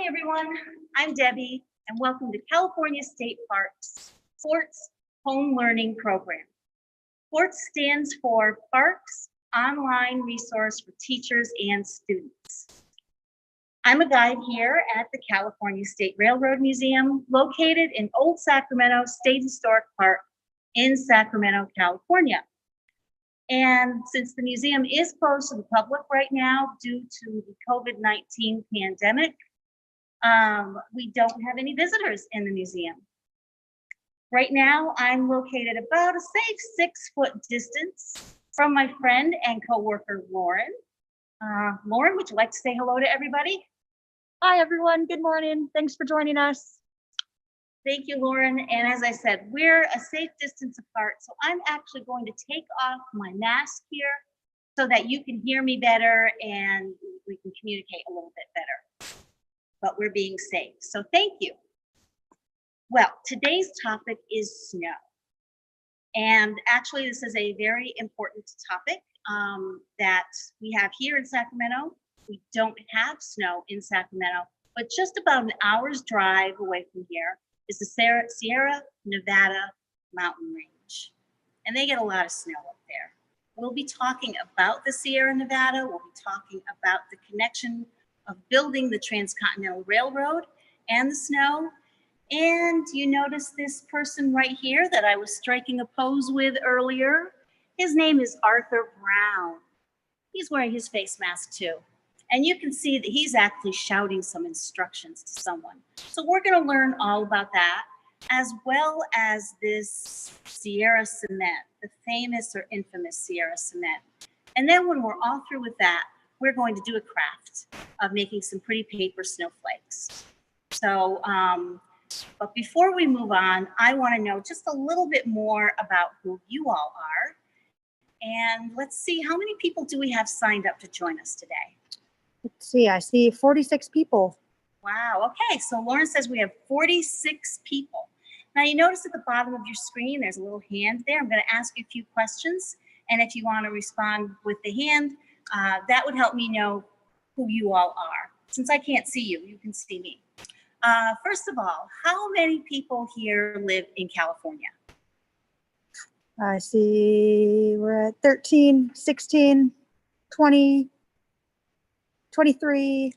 Hi everyone, I'm Debbie and welcome to California State Parks FORT's Home Learning Program. FORT stands for Parks Online Resource for Teachers and Students. I'm a guide here at the California State Railroad Museum located in Old Sacramento State Historic Park in Sacramento, California. And since the museum is closed to the public right now due to the COVID-19 pandemic, we don't have any visitors in the museum. Right now, I'm located about a safe 6-foot distance from my friend and coworker, Lauren. Lauren, would you like to say hello to everybody? Hi, everyone. Good morning. Thanks for joining us. Thank you, Lauren. And as I said, we're a safe distance apart. So I'm actually going to take off my mask here so that you can hear me better and we can communicate a little bit better. But we're being safe. So thank you. Well, today's topic is snow. And actually, this is a very important topic that we have here in Sacramento. We don't have snow in Sacramento, but just about an hour's drive away from here is the Sierra Nevada mountain range. And they get a lot of snow up there. We'll be talking about the Sierra Nevada. We'll be talking about the connection of building the Transcontinental Railroad and the snow. And you notice this person right here that I was striking a pose with earlier. His name is Arthur Brown. He's wearing his face mask too. And you can see that he's actually shouting some instructions to someone. So we're going to learn all about that, as well as this Sierra cement, the famous or infamous Sierra cement. And then when we're all through with that, we're going to do a craft of making some pretty paper snowflakes. So, but before we move on, I want to know just a little bit more about who you all are. And let's see, how many people do we have signed up to join us today? Let's see, I see 46 people. Wow, okay, so Lauren says we have 46 people. Now you notice at the bottom of your screen, there's a little hand there. I'm gonna ask you a few questions, and if you wanna respond with the hand, that would help me know who you all are. Since I can't see you, you can see me. First of all, how many people here live in California? I see we're at 13, 16, 20, 23.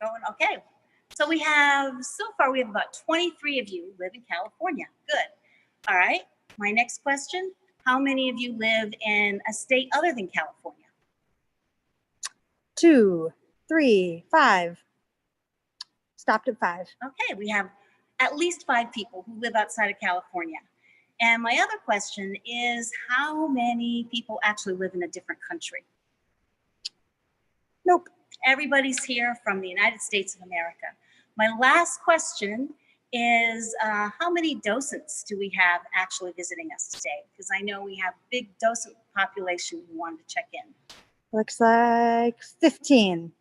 Going, okay. So we have, so far we have about 23 of you live in California. Good. All right. My next question, how many of you live in a state other than California? 2, 3, 5. Stopped at 5. Okay, we have at least 5 people who live outside of California. And my other question is, how many people actually live in a different country? Nope. Everybody's here from the United States of America. My last question is, how many docents do we have actually visiting us today? Because I know we have a big docent population who wanted to check in. Looks like 15.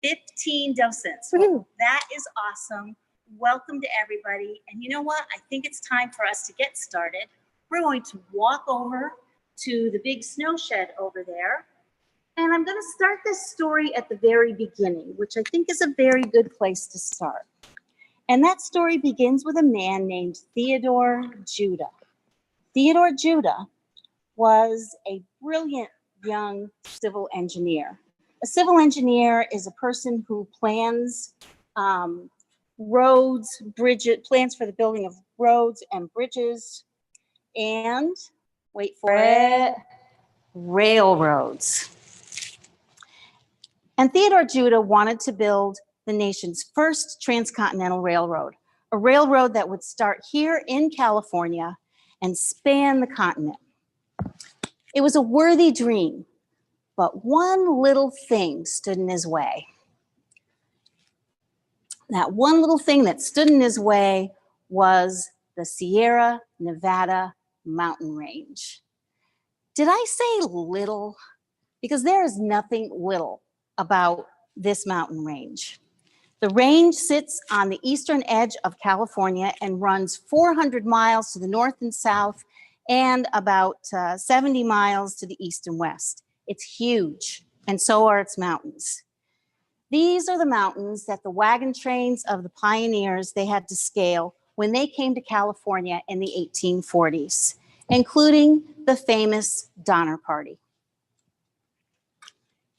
15 docents. Well, that is awesome. Welcome to everybody. And you know what? I think it's time for us to get started. We're going to walk over to the big snow shed over there. And I'm going to start this story at the very beginning, which I think is a very good place to start. And that story begins with a man named Theodore Judah. Theodore Judah was a brilliant young civil engineer. A civil engineer is a person who plans roads, bridges, plans for the building of roads and bridges, and, wait for it, railroads. And Theodore Judah wanted to build the nation's first transcontinental railroad, a railroad that would start here in California and span the continent. It was a worthy dream, but one little thing stood in his way. That one little thing that stood in his way was the Sierra Nevada mountain range. Did I say little? Because there is nothing little about this mountain range. The range sits on the eastern edge of California and runs 400 miles to the north and south and about 70 miles to the east and west. It's huge, and so are its mountains. These are the mountains that the wagon trains of the pioneers they had to scale when they came to California in the 1840s, including the famous Donner Party.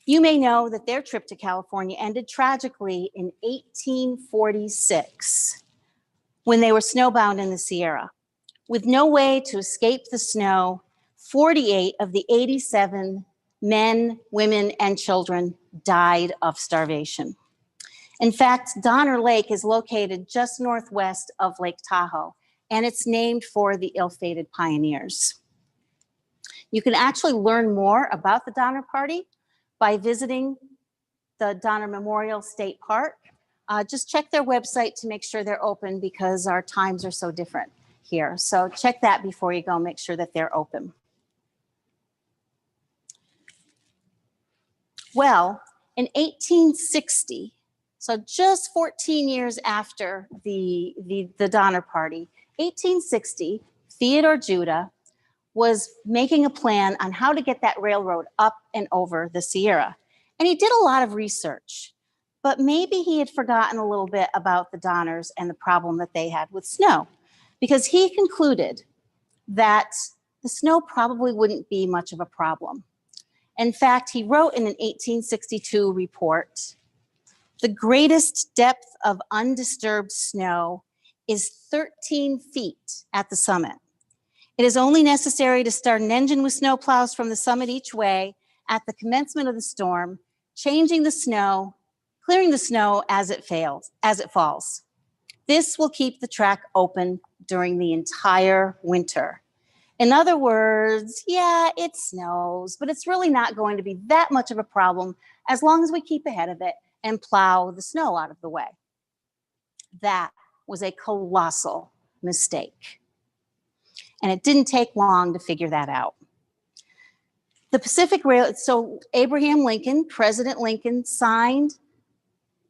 You may know that their trip to California ended tragically in 1846 when they were snowbound in the Sierra. With no way to escape the snow, 48 of the 87 men, women, and children died of starvation. In fact, Donner Lake is located just northwest of Lake Tahoe, and it's named for the ill-fated pioneers. You can actually learn more about the Donner Party by visiting the Donner Memorial State Park. Just check their website to make sure they're open because our times are so different here. So check that before you go, make sure that they're open. Well, in 1860, so just 14 years after the Donner Party, 1860, Theodore Judah was making a plan on how to get that railroad up and over the Sierra. And he did a lot of research, but maybe he had forgotten a little bit about the Donners and the problem that they had with snow, because he concluded that the snow probably wouldn't be much of a problem. In fact, he wrote in an 1862 report, "The greatest depth of undisturbed snow is 13 feet at the summit. It is only necessary to start an engine with snowplows from the summit each way at the commencement of the storm, changing the snow, clearing the snow as it falls. This will keep the track open during the entire winter." In other words, yeah, it snows, but it's really not going to be that much of a problem as long as we keep ahead of it and plow the snow out of the way. That was a colossal mistake. And it didn't take long to figure that out. The Pacific Rail, so Abraham Lincoln, President Lincoln, signed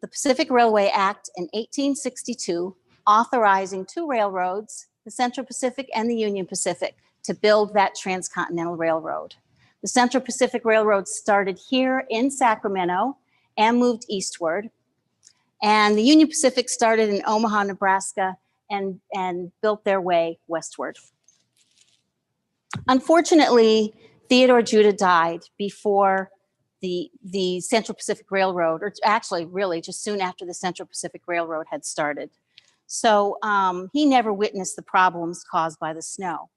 the Pacific Railway Act in 1862, authorizing two railroads, the Central Pacific and the Union Pacific, to build that Transcontinental Railroad. The Central Pacific Railroad started here in Sacramento and moved eastward. And the Union Pacific started in Omaha, Nebraska, and built their way westward. Unfortunately, Theodore Judah died before the Central Pacific Railroad, or actually really just soon after the Central Pacific Railroad had started. So he never witnessed the problems caused by the snow,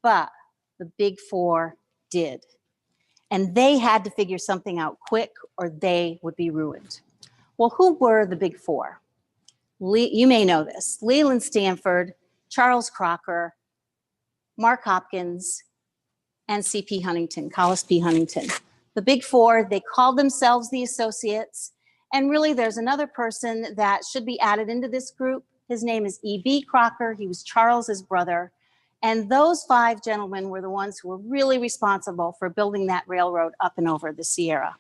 but the Big Four did. And they had to figure something out quick or they would be ruined. Well, who were the Big Four? You may know this: Leland Stanford, Charles Crocker, Mark Hopkins, and C.P. Huntington, Collis P. Huntington. The Big Four, they called themselves the Associates. And really, there's another person that should be added into this group. His name is E.B. Crocker. He was Charles's brother. And those five gentlemen were the ones who were really responsible for building that railroad up and over the Sierra.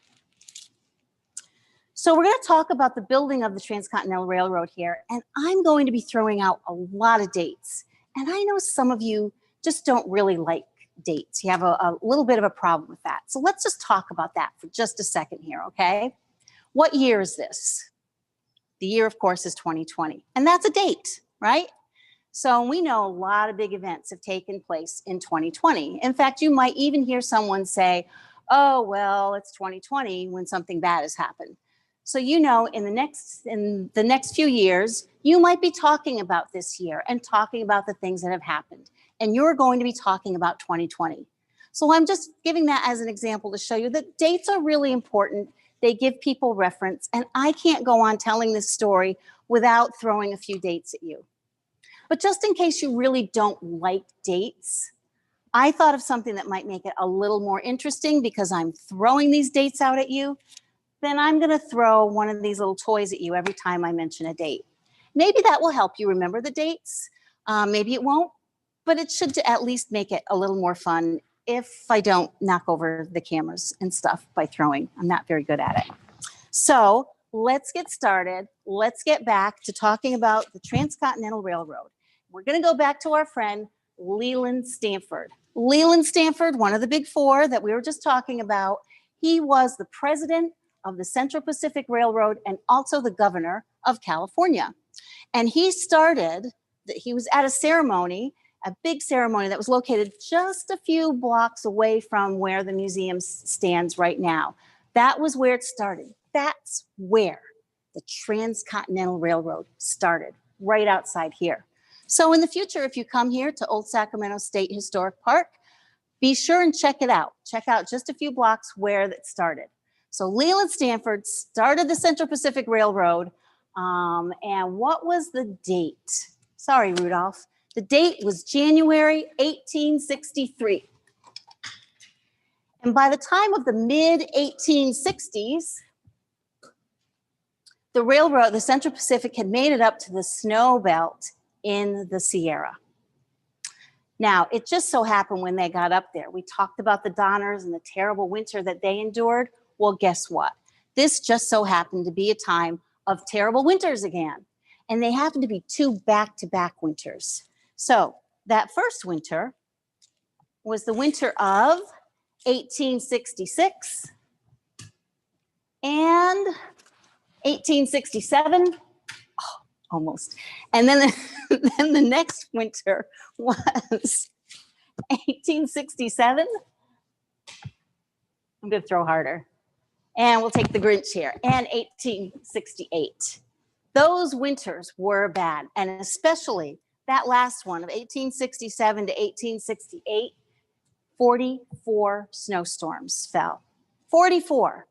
So we're going to talk about the building of the Transcontinental Railroad here. And I'm going to be throwing out a lot of dates. And I know some of you just don't really like dates. You have a little bit of a problem with that. So let's just talk about that for just a second here, okay? What year is this? The year, of course, is 2020. And that's a date, right? So we know a lot of big events have taken place in 2020. In fact, you might even hear someone say, oh, well, it's 2020 when something bad has happened. So you know, in the next few years, you might be talking about this year and talking about the things that have happened. And you're going to be talking about 2020. So I'm just giving that as an example to show you that dates are really important. They give people reference. And I can't go on telling this story without throwing a few dates at you. But just in case you really don't like dates, I thought of something that might make it a little more interesting because I'm throwing these dates out at you. Then I'm going to throw one of these little toys at you every time I mention a date. Maybe that will help you remember the dates. Maybe it won't, but it should at least make it a little more fun if I don't knock over the cameras and stuff by throwing. I'm not very good at it. So let's get started. Let's get back to talking about the Transcontinental Railroad. We're going to go back to our friend Leland Stanford. Leland Stanford, one of the Big Four that we were just talking about, he was the president of the Central Pacific Railroad and also the governor of California. And he was at a ceremony, a big ceremony that was located just a few blocks away from where the museum stands right now. That was where it started. That's where the Transcontinental Railroad started, right outside here. So in the future, if you come here to Old Sacramento State Historic Park, be sure and check it out. Check out just a few blocks where it started. So Leland Stanford started the Central Pacific Railroad. And what was the date? Sorry, Rudolph. The date was January 1863. And by the time of the mid-1860s, the railroad, the Central Pacific, had made it up to the snow belt in the Sierra. Now, it just so happened when they got up there, we talked about the Donners and the terrible winter that they endured. Well, guess what? This just so happened to be a time of terrible winters again. And they happened to be 2 back-to-back winters. So that first winter was the winter of 1866 and 1867. Almost. And then then the next winter was 1867. I'm going to throw harder. And we'll take the Grinch here. And 1868. Those winters were bad. And especially that last one of 1867 to 1868, 44 snowstorms fell. 44.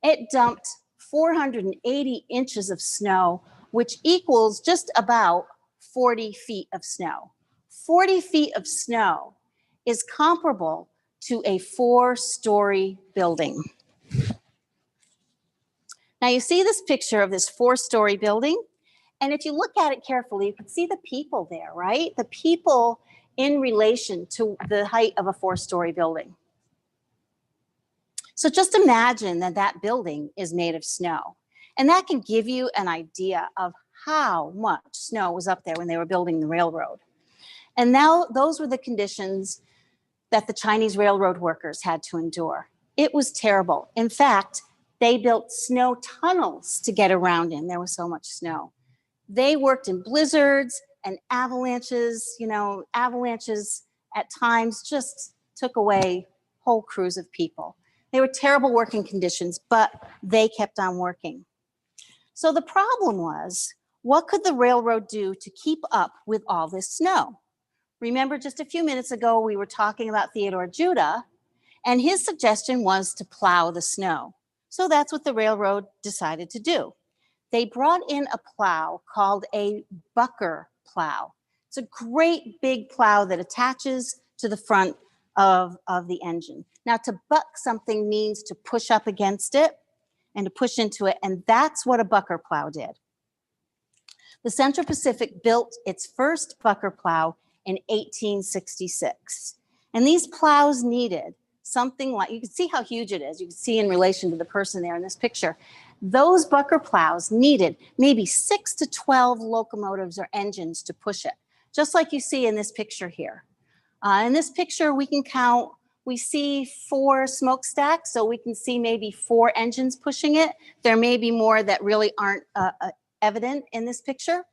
It dumped 480 inches of snow, which equals just about 40 feet of snow. 40 feet of snow is comparable to a 4-story building. Now you see this picture of this 4-story building, and if you look at it carefully, you can see the people there, right? The people in relation to the height of a 4-story building. So just imagine that that building is made of snow. And that can give you an idea of how much snow was up there when they were building the railroad. And now those were the conditions that the Chinese railroad workers had to endure. It was terrible. In fact, they built snow tunnels to get around in. There was so much snow. They worked in blizzards and avalanches. You know, avalanches at times just took away whole crews of people. They were terrible working conditions, but they kept on working. So the problem was, what could the railroad do to keep up with all this snow? Remember, just a few minutes ago, we were talking about Theodore Judah, and his suggestion was to plow the snow. So that's what the railroad decided to do. They brought in a plow called a bucker plow. It's a great big plow that attaches to the front of the engine. Now, to buck something means to push up against it and to push into it, and that's what a bucker plow did. The Central Pacific built its first bucker plow in 1866. And these plows needed something like, you can see how huge it is. You can see in relation to the person there in this picture. Those bucker plows needed maybe 6 to 12 locomotives or engines to push it, just like you see in this picture here. In this picture, we can count, we see 4 smokestacks, so we can see maybe 4 engines pushing it. There may be more that really aren't evident in this picture.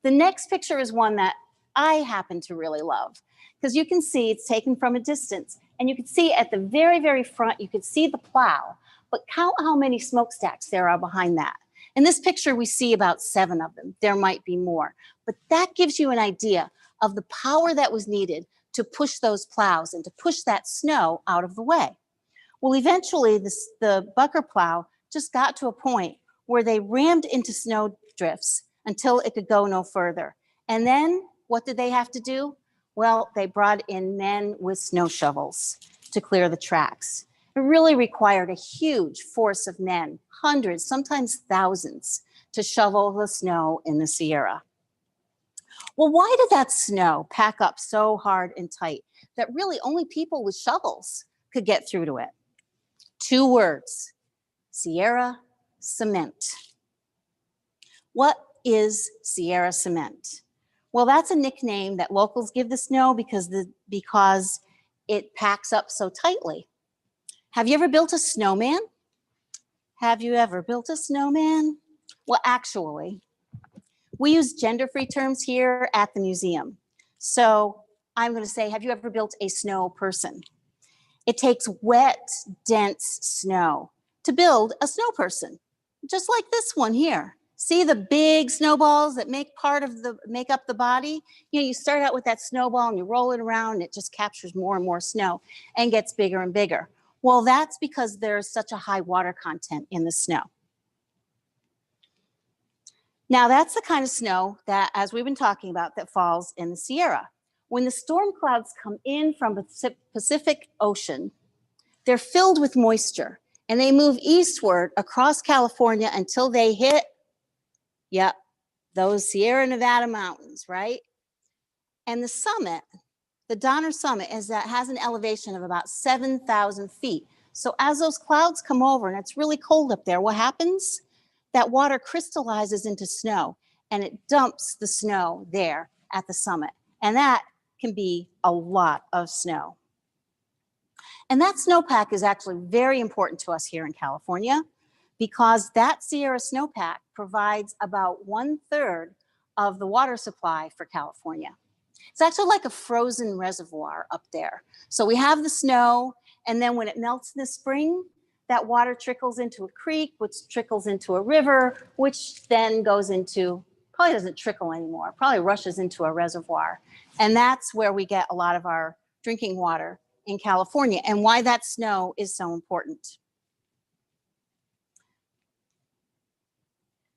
The next picture is one that I happen to really love, because you can see it's taken from a distance, and you can see at the very, very front, you can see the plow, but count how many smokestacks there are behind that. In this picture, we see about 7 of them. There might be more, but that gives you an idea of the power that was needed to push those plows and to push that snow out of the way. Well, eventually, the bucker plow just got to a point where they rammed into snow drifts until it could go no further. And then what did they have to do? Well, they brought in men with snow shovels to clear the tracks. It really required a huge force of men, hundreds, sometimes thousands, to shovel the snow in the Sierra. Well, why did that snow pack up so hard and tight that really only people with shovels could get through to it? 2 words: Sierra cement. What is Sierra cement? Well, that's a nickname that locals give the snow because it packs up so tightly. Have you ever built a snowman? Have you ever built a snowman? Well, actually, we use gender-free terms here at the museum. So I'm going to say, have you ever built a snow person? It takes wet, dense snow to build a snow person, just like this one here. See the big snowballs that make up the body? You know, you start out with that snowball and you roll it around and it just captures more and more snow and gets bigger and bigger. Well, that's because there's such a high water content in the snow. Now, that's the kind of snow that, as we've been talking about, that falls in the Sierra. When the storm clouds come in from the Pacific Ocean, they're filled with moisture and they move eastward across California until they hit, yep, those Sierra Nevada mountains, right? And the summit, the Donner Summit, has an elevation of about 7,000 feet. So as those clouds come over and it's really cold up there, what happens? That water crystallizes into snow and it dumps the snow there at the summit. And that can be a lot of snow. And that snowpack is actually very important to us here in California because that Sierra snowpack provides about 1/3 of the water supply for California. It's actually like a frozen reservoir up there. So we have the snow, and then when it melts in the spring, that water trickles into a creek, which trickles into a river, which then goes into, probably doesn't trickle anymore, probably rushes into a reservoir. And that's where we get a lot of our drinking water in California, and why that snow is so important.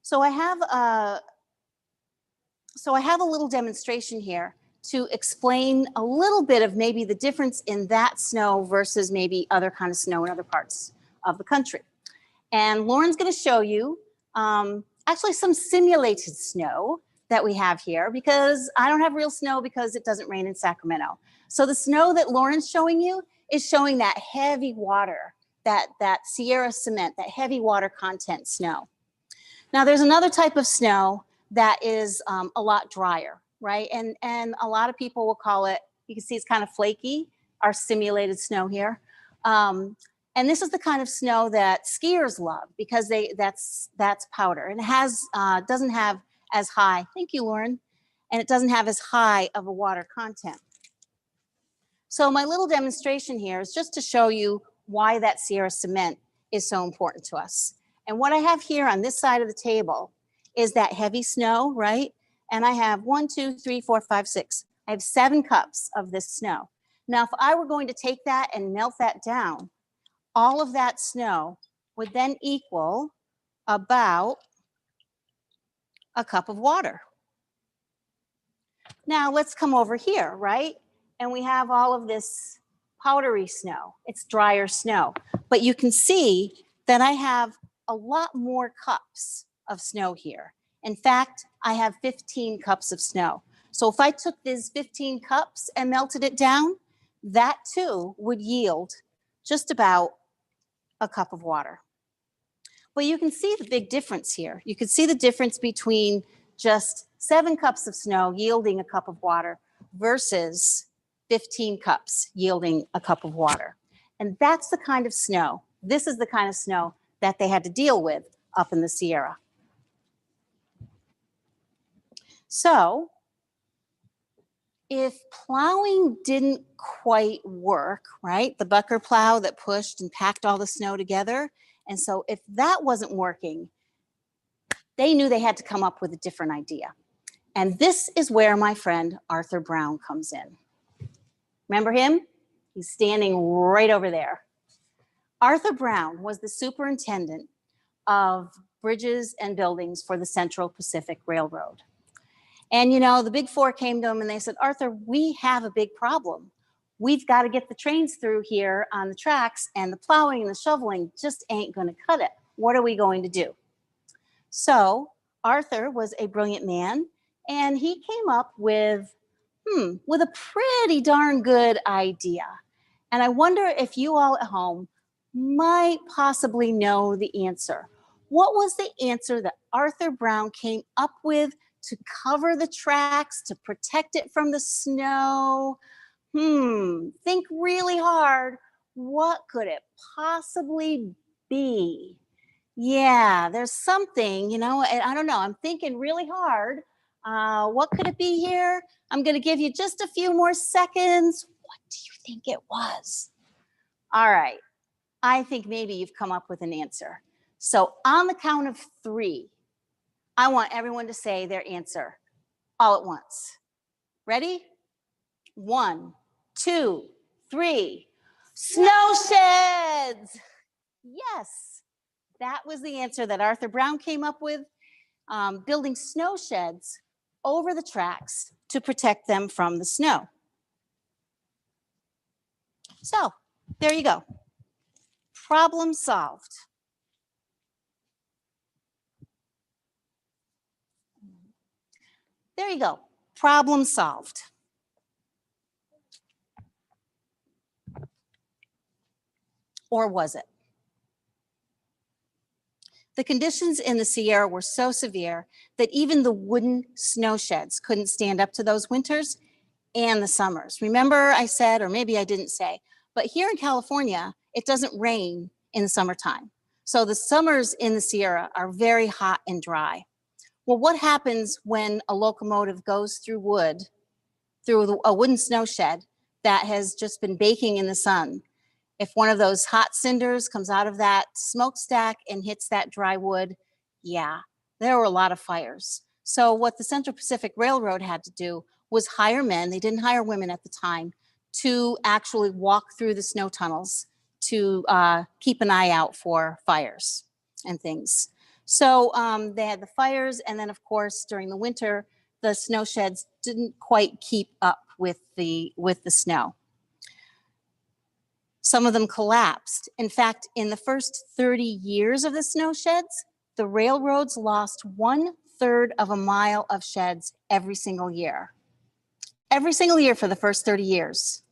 So I have a little demonstration here to explain a little bit of maybe the difference in that snow versus maybe other kind of snow in other parts of the country. And Lauren's going to show you actually some simulated snow that we have here, because I don't have real snow because it doesn't rain in Sacramento. So the snow that Lauren's showing you is showing that heavy water, that Sierra cement, that heavy water content snow. Now there's another type of snow that is a lot drier, right? And a lot of people will call it, you can see it's kind of flaky, our simulated snow here. And this is the kind of snow that skiers love because that's powder, and it has doesn't have as high, thank you, Lauren, and it doesn't have as high of a water content. So my little demonstration here is just to show you why that Sierra cement is so important to us. And what I have here on this side of the table is that heavy snow, right? And I have 1, 2, 3, 4, 5, 6. I have 7 cups of this snow. Now, if I were going to take that and melt that down, all of that snow would then equal about a cup of water. Now let's come over here, right? And we have all of this powdery snow. It's drier snow. But you can see that I have a lot more cups of snow here. In fact, I have 15 cups of snow. So if I took these 15 cups and melted it down, that too would yield just about a cup of water. But you can see the big difference here. You can see the difference between just 7 cups of snow yielding a cup of water versus 15 cups yielding a cup of water. And that's the kind of snow, this is the kind of snow that they had to deal with up in the Sierra. So if plowing didn't quite work, right? The bucker plow that pushed and packed all the snow together. And so if that wasn't working, they knew they had to come up with a different idea. And this is where my friend Arthur Brown comes in. Remember him? He's standing right over there. Arthur Brown was the superintendent of bridges and buildings for the Central Pacific Railroad. And you know, the Big Four came to him and they said, Arthur, we have a big problem. We've got to get the trains through here on the tracks, and the plowing and the shoveling just ain't going to cut it. What are we going to do? So Arthur was a brilliant man, and he came up with a pretty darn good idea. And I wonder if you all at home might possibly know the answer. What was the answer that Arthur Brown came up with to cover the tracks, to protect it from the snow? Think really hard. What could it possibly be? Yeah, there's something, you know, and I don't know. I'm thinking really hard. What could it be here? I'm going to give you just a few more seconds. What do you think it was? All right. I think maybe you've come up with an answer. So on the count of 3, I want everyone to say their answer all at once. Ready? 1, 2, 3. Snow sheds. Yes, that was the answer that Arthur Brown came up with, building snow sheds over the tracks to protect them from the snow. So there you go. Problem solved. There you go. Problem solved. Or was it? The conditions in the Sierra were so severe that even the wooden snow sheds couldn't stand up to those winters and the summers. Remember I said, or maybe I didn't say, but here in California, it doesn't rain in the summertime. So the summers in the Sierra are very hot and dry. Well, what happens when a locomotive goes through wood, through a wooden snow shed that has just been baking in the sun? If one of those hot cinders comes out of that smokestack and hits that dry wood, yeah, there were a lot of fires. So what the Central Pacific Railroad had to do was hire men, they didn't hire women at the time, to actually walk through the snow tunnels to keep an eye out for fires and things. So they had the fires, and then of course during the winter, the snow sheds didn't quite keep up with the snow. Some of them collapsed. In fact, in the first 30 years of the snow sheds, the railroads lost 1/3 of a mile of sheds every single year. Every single year for the first 30 years,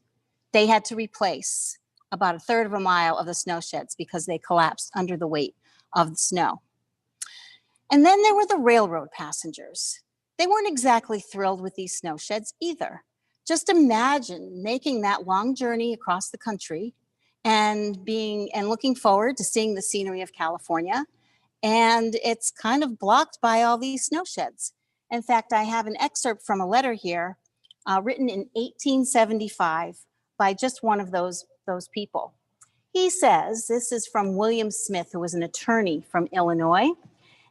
they had to replace about 1/3 of a mile of the snow sheds because they collapsed under the weight of the snow. And then there were the railroad passengers. They weren't exactly thrilled with these snow sheds either. Just imagine making that long journey across the country and looking forward to seeing the scenery of California, and it's kind of blocked by all these snow sheds. In fact, I have an excerpt from a letter here written in 1875 by just one of those people. He says, this is from William Smith, who was an attorney from Illinois,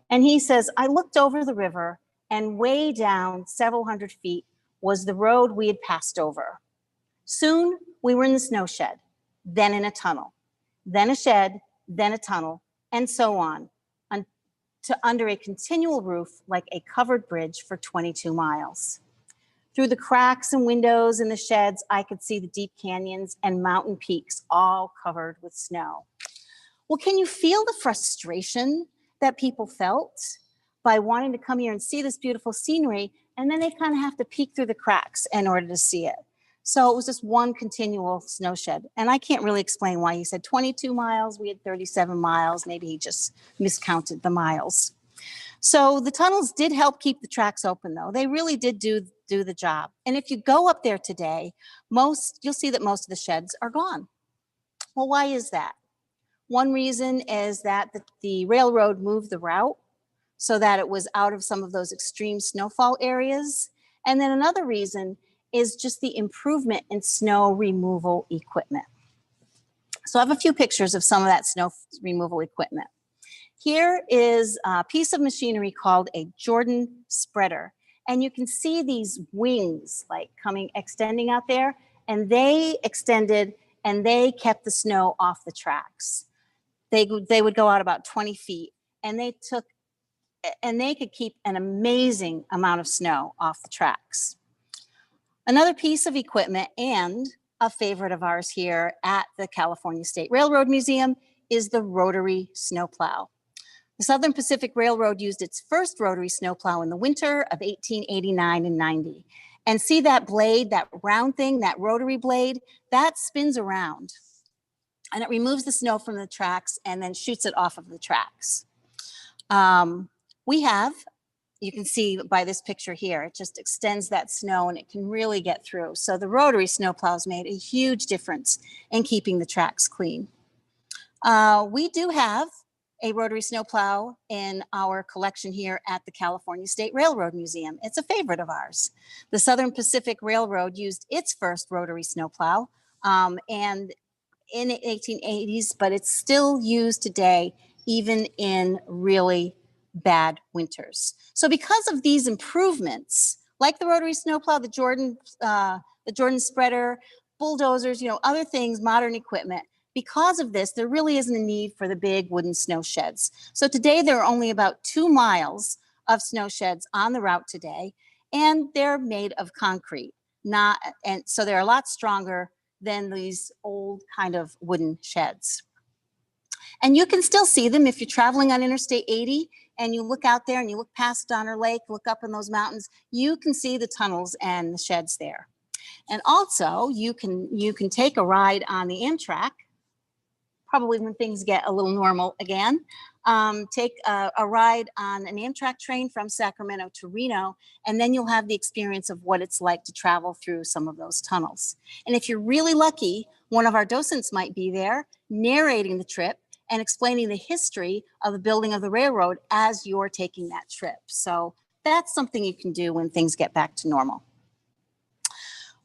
and he says, I looked over the river, and way down several hundred feet was the road we had passed over. Soon we were in the snow shed, then in a tunnel, then a shed, then a tunnel, and so on, to under a continual roof like a covered bridge for 22 miles. Through the cracks and windows in the sheds, I could see the deep canyons and mountain peaks all covered with snow. Well, can you feel the frustration that people felt by wanting to come here and see this beautiful scenery, and then they kind of have to peek through the cracks in order to see it? So it was just one continual snow shed. And I can't really explain why he said 22 miles, we had 37 miles. Maybe he just miscounted the miles. So the tunnels did help keep the tracks open, though. They really did do the job. And if you go up there today, you'll see that most of the sheds are gone. Well, why is that? One reason is that the railroad moved the route so that it was out of some of those extreme snowfall areas. And then another reason is just the improvement in snow removal equipment. So I have a few pictures of some of that snow removal equipment. Here is a piece of machinery called a Jordan spreader. And you can see these wings like extending out there, and they extended and they kept the snow off the tracks. They would go out about 20 feet, and they could keep an amazing amount of snow off the tracks. Another piece of equipment, and a favorite of ours here at the California State Railroad Museum, is the Rotary Snowplow. The Southern Pacific Railroad used its first rotary snowplow in the winter of 1889 and 90. And see that blade, that round thing, that rotary blade, that spins around. And it removes the snow from the tracks and then shoots it off of the tracks. You can see by this picture here, it just extends that snow and it can really get through. So the rotary snowplows made a huge difference in keeping the tracks clean. We do have a rotary snowplow in our collection here at the California State Railroad Museum. It's a favorite of ours. The Southern Pacific Railroad used its first rotary snowplow and in the 1880s, but it's still used today, even in really bad winters. So because of these improvements, like the rotary snowplow, the Jordan spreader, bulldozers, other things, modern equipment, because of this, there really isn't a need for the big wooden snow sheds. So today there are only about 2 miles of snow sheds on the route today, and they're made of concrete. And so they're a lot stronger than these old kind of wooden sheds. And you can still see them if you're traveling on Interstate 80 and you look out there and you look past Donner Lake, look up in those mountains, you can see the tunnels and the sheds there. And also you can take a ride on the Amtrak, probably when things get a little normal again. Take a ride on an Amtrak train from Sacramento to Reno, and then you'll have the experience of what it's like to travel through some of those tunnels. And if you're really lucky, one of our docents might be there narrating the trip and explaining the history of the building of the railroad as you're taking that trip. So that's something you can do when things get back to normal.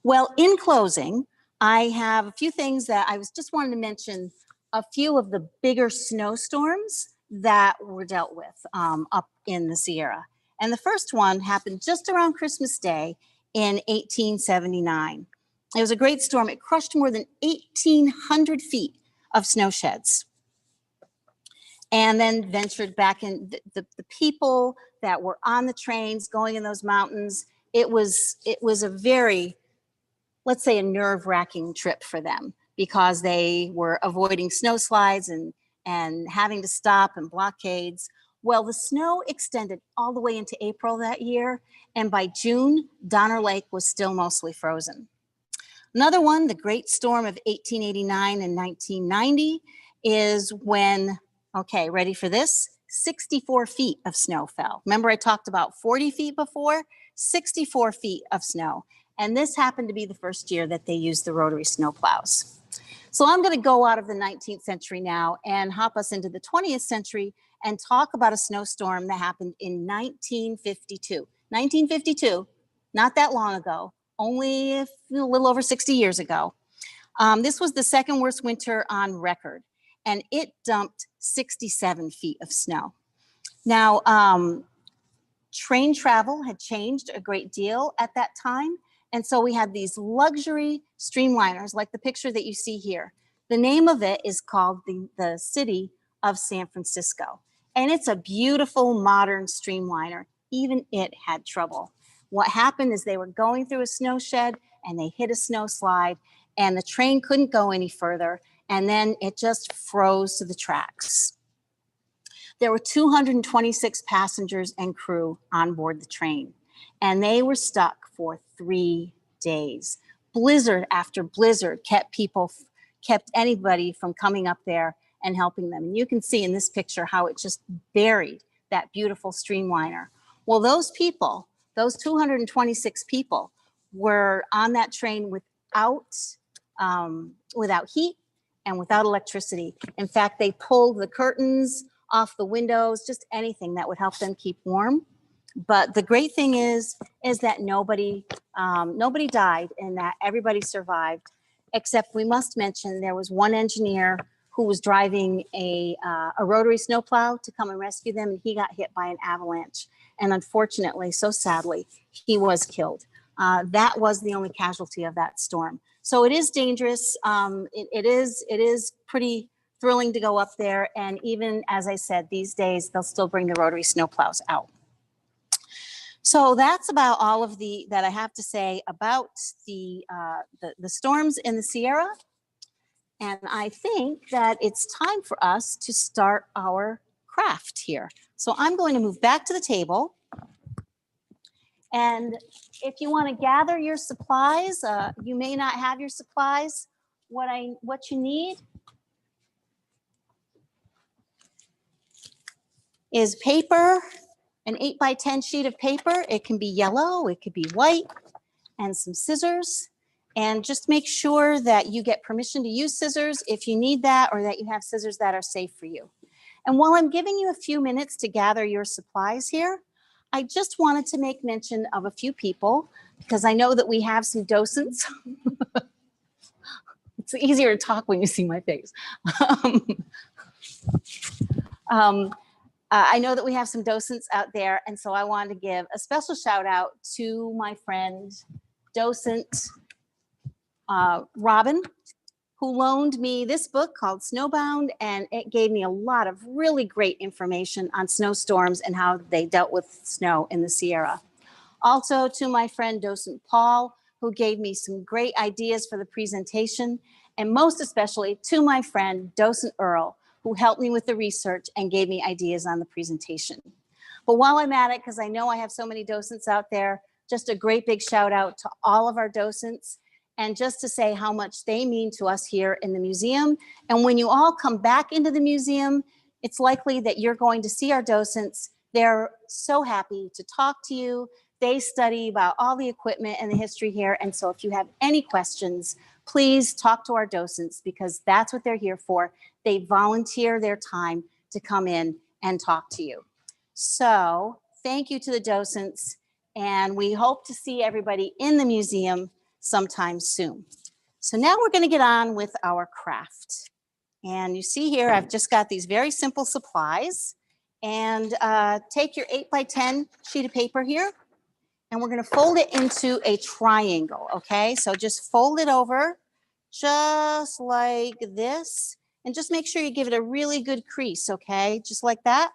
Well, in closing, I have a few things that I just wanted to mention, a few of the bigger snowstorms that were dealt with up in the Sierra. And the first one happened just around Christmas Day in 1879. It was a great storm. It crushed more than 1,800 feet of snow sheds. And then ventured back in. The people that were on the trains going in those mountains, it was a very, let's say, a nerve-wracking trip for them, because they were avoiding snow slides and having to stop and blockades. Well, the snow extended all the way into April that year, and by June, Donner Lake was still mostly frozen. Another one, the Great Storm of 1889 and 1990, is when, okay, ready for this? 64 feet of snow fell. Remember I talked about 40 feet before? 64 feet of snow. And this happened to be the first year that they used the rotary snowplows. So I'm going to go out of the 19th century now and hop us into the 20th century and talk about a snowstorm that happened in 1952. 1952, not that long ago, only a little over 60 years ago. This was the second worst winter on record, and it dumped 67 feet of snow. Now, train travel had changed a great deal at that time. And so we had these luxury streamliners, like the picture that you see here. The name of it is called the City of San Francisco. And it's a beautiful modern streamliner. Even it had trouble. What happened is they were going through a snow shed and they hit a snow slide and the train couldn't go any further. And then it just froze to the tracks. There were 226 passengers and crew on board the train, and they were stuck for 3 days. Blizzard after blizzard kept anybody from coming up there and helping them. And you can see in this picture how it just buried that beautiful streamliner. Well, those people, those 226 people, were on that train without heat and without electricity. In fact, they pulled the curtains off the windows, just anything that would help them keep warm. But the great thing is that nobody died and that everybody survived, except we must mention there was one engineer who was driving a rotary snowplow to come and rescue them, and he got hit by an avalanche. And unfortunately, so sadly, he was killed. That was the only casualty of that storm. So it is dangerous. It is pretty thrilling to go up there. And even, as I said, these days, they'll still bring the rotary snowplows out. So that's about all of that I have to say about the storms in the Sierra. And I think that it's time for us to start our craft here. So I'm going to move back to the table. And if you want to gather your supplies, you may not have your supplies. What you need is paper, an 8x10 sheet of paper. It can be yellow, it could be white, and some scissors. And just make sure that you get permission to use scissors if you need that, or that you have scissors that are safe for you. And while I'm giving you a few minutes to gather your supplies here, I just wanted to make mention of a few people because I know that we have some docents. It's easier to talk when you see my face. I know that we have some docents out there, and so I wanted to give a special shout out to my friend, docent Robin, who loaned me this book called Snowbound, and it gave me a lot of really great information on snowstorms and how they dealt with snow in the Sierra. Also to my friend, docent Paul, who gave me some great ideas for the presentation, and most especially to my friend, docent Earl, who helped me with the research and gave me ideas on the presentation. But while I'm at it, because I know I have so many docents out there, just a great big shout out to all of our docents, and just to say how much they mean to us here in the museum. And when you all come back into the museum, it's likely that you're going to see our docents. They're so happy to talk to you. They study about all the equipment and the history here. And so if you have any questions, please talk to our docents because that's what they're here for. They volunteer their time to come in and talk to you. So thank you to the docents, and we hope to see everybody in the museum sometime soon. So now we're going to get on with our craft. And you see here, I've just got these very simple supplies. And take your 8x10 sheet of paper here, and we're going to fold it into a triangle, okay? So just fold it over just like this, and just make sure you give it a really good crease, okay? Just like that.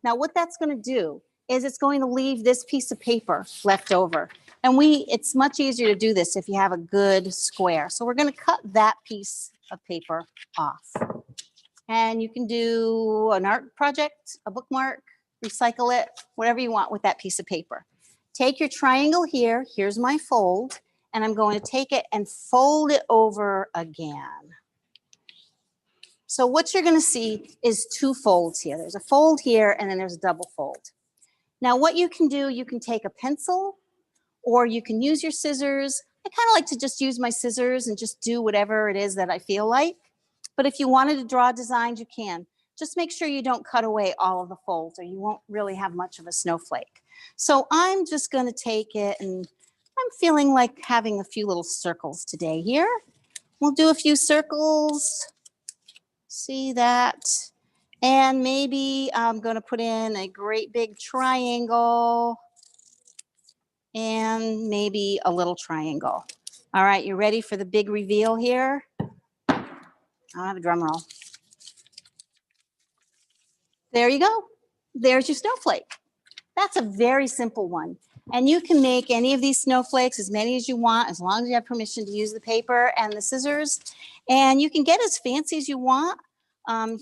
Now what that's going to do is it's going to leave this piece of paper left over. And it's much easier to do this if you have a good square. So we're going to cut that piece of paper off. And you can do an art project, a bookmark, recycle it, whatever you want with that piece of paper. Take your triangle here, here's my fold, and I'm going to take it and fold it over again. So what you're going to see is two folds here. There's a fold here, and then there's a double fold. Now what you can do, you can take a pencil, or you can use your scissors. I kind of like to just use my scissors and just do whatever it is that I feel like. But if you wanted to draw designs, you can. Just make sure you don't cut away all of the folds or you won't really have much of a snowflake. So I'm just going to take it, and I'm feeling like having a few little circles today here. We'll do a few circles. See that? And maybe I'm going to put in a great big triangle and maybe a little triangle. All right, you ready for the big reveal here? I'll have a drum roll. There you go. There's your snowflake. That's a very simple one. And you can make any of these snowflakes, as many as you want, as long as you have permission to use the paper and the scissors. And you can get as fancy as you want.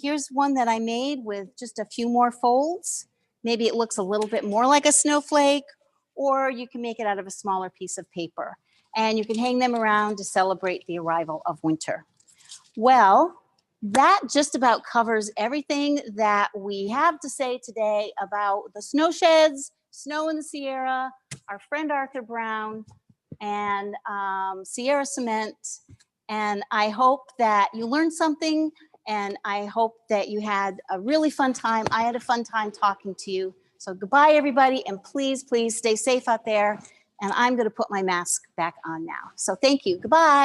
Here's one that I made with just a few more folds. Maybe it looks a little bit more like a snowflake, or you can make it out of a smaller piece of paper. And you can hang them around to celebrate the arrival of winter. Well, that just about covers everything that we have to say today about the snow sheds, snow in the Sierra, our friend Arthur Brown, and Sierra Cement. And I hope that you learned something, and I hope that you had a really fun time. I had a fun time talking to you. So goodbye, everybody, and please, please stay safe out there. And I'm going to put my mask back on now. So thank you. Goodbye.